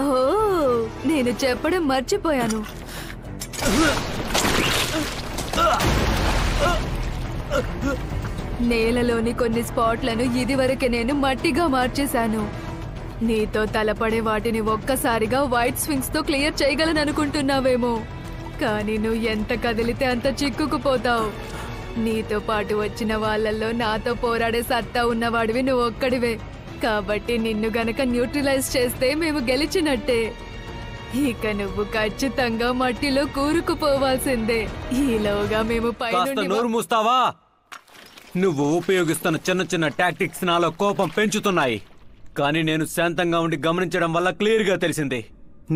ఓ, నేను చెప్పడం మర్చిపోయాను. నేలలోని కొన్ని స్పాట్లను ఇదివరకే నేను మట్టిగా మార్చేశాను. నీతో తలపడే వాటిని ఒక్కసారిగా వైట్ స్వింగ్స్ తో క్లియర్ చేయగలను అనుకుంటున్నావేమో, కానీ నువ్వు ఎంత కదిలితే అంత చిక్కుకుపోతావు. నీతో పాటు వచ్చిన వాళ్ళల్లో నాతో పోరాడే సత్తా ఉన్నవాడివి నువ్వు ఒక్కడివే. కాబట్టి నిన్ను గనక న్యూట్రలైజ్ చేస్తే మేము గెలిచినట్టే. ఇక నువ్వు ఖచ్చితంగా మట్టిలో కూరుకుపోవాల్సిందే. ఈలోగా మేము నోరు మూస్తావా? నువ్వు ఉపయోగిస్తున్న చిన్న చిన్న టాక్టిక్స్ నాలో కోపం పెంచుతున్నాయి. కానీ నేను శాంతంగా ఉండి గమనించడం వల్ల క్లియర్ గా తెలిసింది.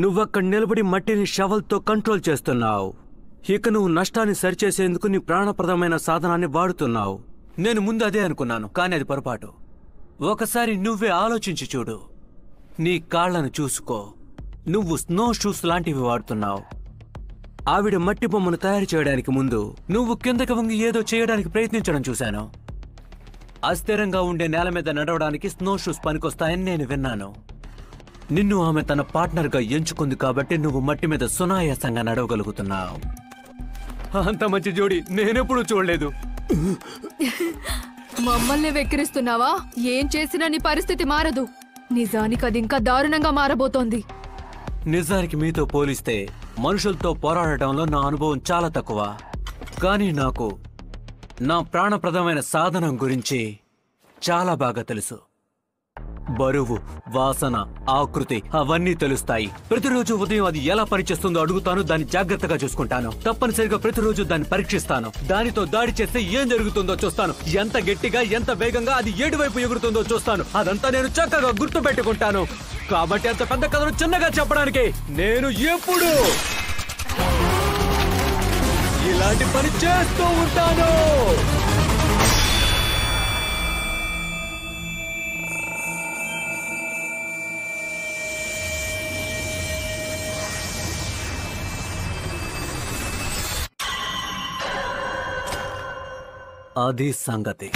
నువ్వక్కడ నిలబడి మట్టిని షవల్తో కంట్రోల్ చేస్తున్నావు. ఇక నువ్వు నష్టాన్ని సరిచేసేందుకు నీ ప్రాణప్రదమైన సాధనాన్ని వాడుతున్నావు. నేను ముందు అదే అనుకున్నాను, కానీ అది పొరపాటు. ఒకసారి నువ్వే ఆలోచించి చూడు. నీ కాళ్లను చూసుకో. నువ్వు స్నో షూస్ లాంటివి వాడుతున్నావు. ఆవిడ మట్టి బొమ్మను తయారు చేయడానికి ముందు నువ్వు కిందకి వంగి ఏదో చేయడానికి ప్రయత్నించడం చూశాను. అస్థిరంగా ఉండే నేల మీద నడవడానికి స్నో షూస్ పనికొస్తాయని నేను విన్నాను. నిన్ను ఆమె తన పార్ట్నర్గా ఎంచుకుంది కాబట్టి నువ్వు మట్టి మీద సునాయాసంగా నడవగలుగుతున్నావు. అంత మంచి జోడి నేనెప్పుడు చూడలేదు. మమ్మల్ని వెక్కిరిస్తున్నావా? ఏం చేసినా నీ పరిస్థితి మారదు. నిజానికి అది ఇంకా దారుణంగా మారబోతోంది. నిజానికి మీతో పోలిస్తే మనుషులతో పోరాడటంలో నా అనుభవం చాలా తక్కువ. కానీ నాకు నా ప్రాణప్రదమైన సాధనం గురించి చాలా బాగా తెలుసు. బరువు, వాసన, ఆకృతి అవన్నీ తెలుస్తాయి. ప్రతిరోజు ఉదయం అది ఎలా పనిచేస్తుందో అడుగుతాను, దాన్ని జాగ్రత్తగా చూసుకుంటాను. తప్పనిసరిగా ప్రతిరోజు దాన్ని పరీక్షిస్తాను. దానితో దాడి చేస్తే ఏం జరుగుతుందో చూస్తాను. ఎంత గట్టిగా, ఎంత వేగంగా అది ఏడువైపు ఎగురుతుందో చూస్తాను. అదంతా నేను చక్కగా గుర్తు పెట్టుకుంటాను. కాబట్టి అంత పెద్ద కథను చిన్నగా చెప్పడానికి నేను ఎప్పుడు ఇలాంటి పని చేస్తూ ఉంటాను. అది సంగతి.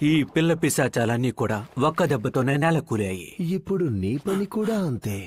ఈ పిల్ల పిశాచాలన్నీ కూడా ఒక్క దెబ్బతోనే నేల కూలాయి. ఇప్పుడు నీ పని కూడా అంతే.